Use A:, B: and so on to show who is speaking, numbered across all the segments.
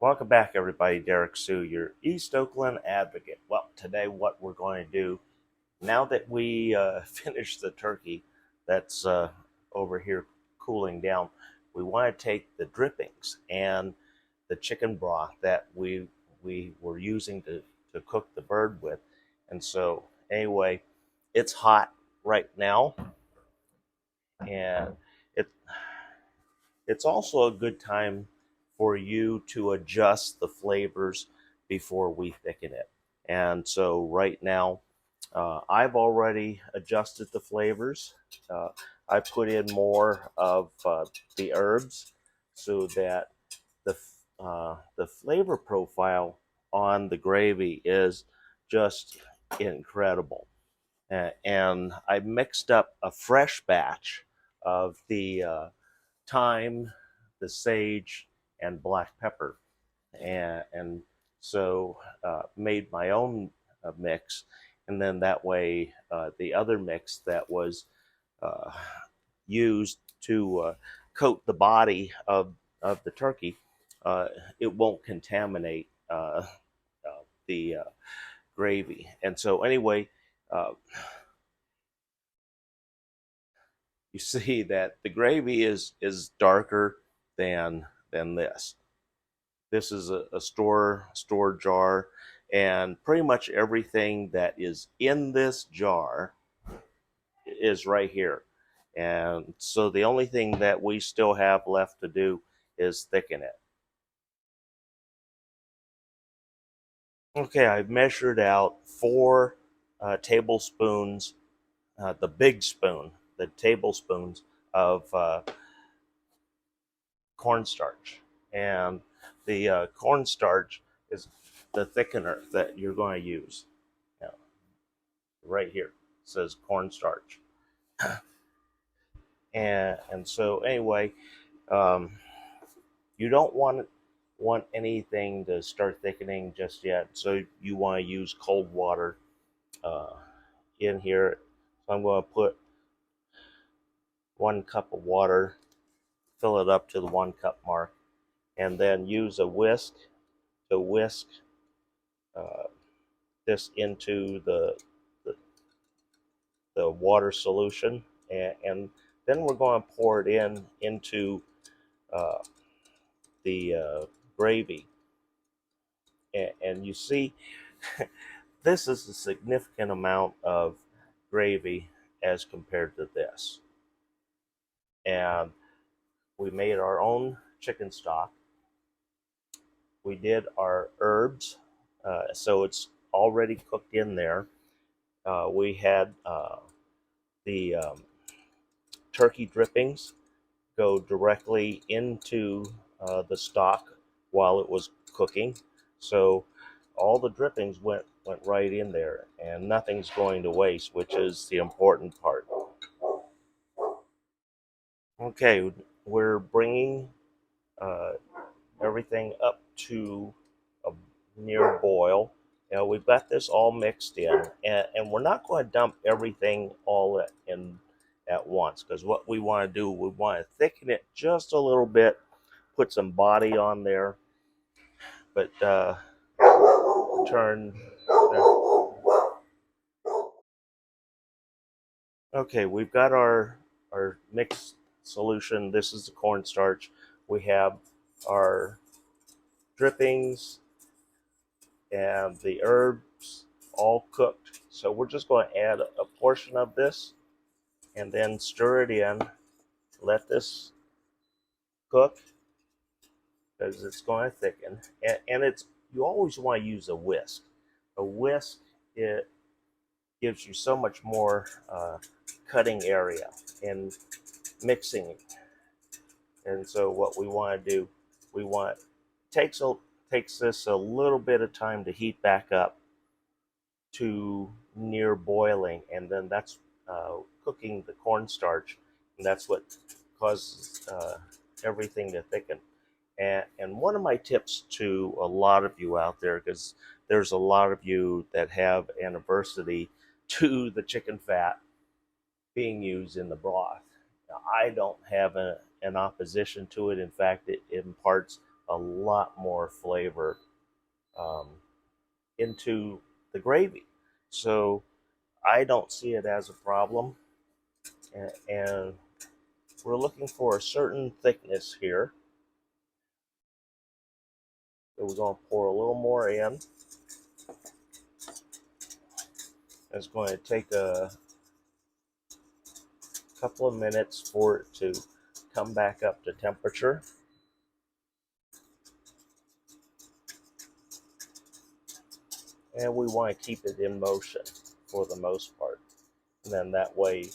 A: Welcome back, everybody. Derrick Sue, your East Oakland advocate. Well, today, what we're going to do, now that we finished the turkey that's over here cooling down, we want to take the drippings and the chicken broth that we were using to cook the bird with. And so, anyway, it's hot right now, and it it's also a good time for you to adjust the flavors before we thicken it. And so right now, I've already adjusted the flavors. Uh, I put in more of the herbs so that the flavor profile on the gravy is just incredible. And I mixed up a fresh batch of the thyme, the sage, and black pepper, and so made my own mix, and then that way the other mix that was uh, used to coat the body of the turkey, uh, it won't contaminate the gravy. And so anyway, uh, you see that the gravy is darker than this. This is a store jar, and pretty much everything that is in this jar is right here. And so the only thing that we still have left to do is thicken it. Okay, I've measured out 4 tablespoons, the big spoon, the tablespoons of cornstarch. And the cornstarch is the thickener that you're going to use. Now, right here it says cornstarch. And so anyway, um, you don't want anything to start thickening just yet. So you want to use cold water uh, in here. So I'm going to put 1 cup of water, fill it up to the 1 cup mark, and then use a whisk to whisk uh, this into the, the water solution, and then we're going to pour it into uh, the gravy. And you see, this is a significant amount of gravy as compared to this. And we made our own chicken stock. We did our herbs, so it's already cooked in there. We had the turkey drippings go directly into the stock while it was cooking. So all the drippings went right in there, and nothing's going to waste, which is the important part. Okay, we're bringing uh, everything up to a near boil. You know, we've got this all mixed in, and we're not going to dump everything all in at once, because what we want to do, we want to thicken it just a little bit, put some body on there, but turn. Okay, we've got our mixed solution. This is the cornstarch. We have our drippings and the herbs all cooked. So we're just going to add a portion of this and then stir it in. Let this cook because it's going to thicken. And it's, you always want to use a whisk. A whisk, it gives you so much more cutting area and mixing it. And so what we want to do, we want takes this a little bit of time to heat back up to near boiling, and then that's cooking the cornstarch, and that's what causes everything to thicken. And one of my tips to a lot of you out there, because there's a lot of you that have an adversity to the chicken fat being used in the broth. Now, I don't have an opposition to it. In fact, it imparts a lot more flavor um, into the gravy. So I don't see it as a problem. And we're looking for a certain thickness here. So we're going to pour a little more in. It's going to take a couple of minutes for it to come back up to temperature. And we want to keep it in motion for the most part. And then that way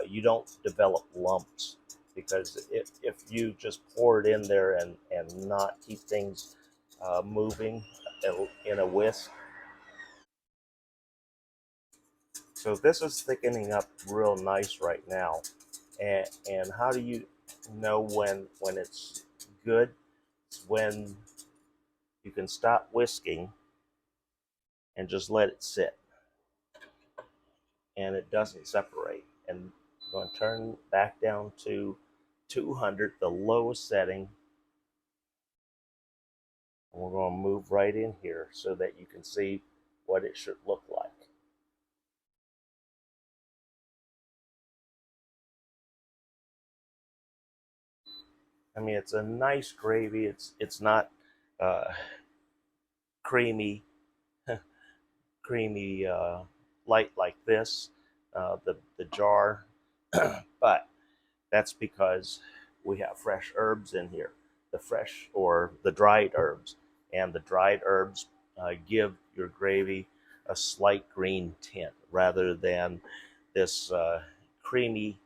A: you don't develop lumps, because if you just pour it in there and not keep things moving in a whisk. So this is thickening up real nice right now. And how do you know when it's good? It's when you can stop whisking and just let it sit, and it doesn't separate. And I'm going to turn back down to 200, the lowest setting. And we're going to move right in here so that you can see what it should look like. I mean, it's a nice gravy. It's not uh, creamy, creamy light like this, the jar, but that's because we have fresh herbs in here, the fresh or the dried herbs, and the dried herbs give your gravy a slight green tint rather than this creamy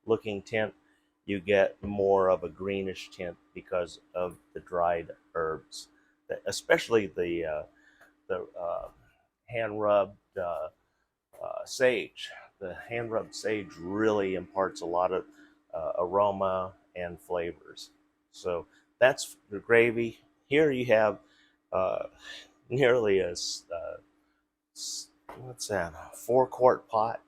A: looking tint. You get more of a greenish tint because of the dried herbs, especially the hand rubbed sage. The hand rubbed sage really imparts a lot of aroma and flavors. So that's the gravy. Here you have uh, nearly what's that? 4 quart pot,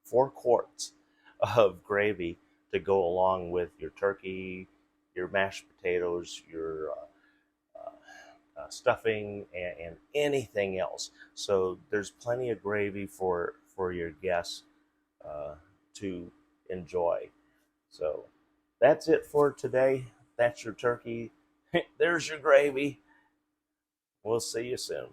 A: 4 quarts of gravy to go along with your turkey, your mashed potatoes, your stuffing, and anything else. So there's plenty of gravy for your guests uh, to enjoy. So that's it for today. That's your turkey. There's your gravy. We'll see you soon.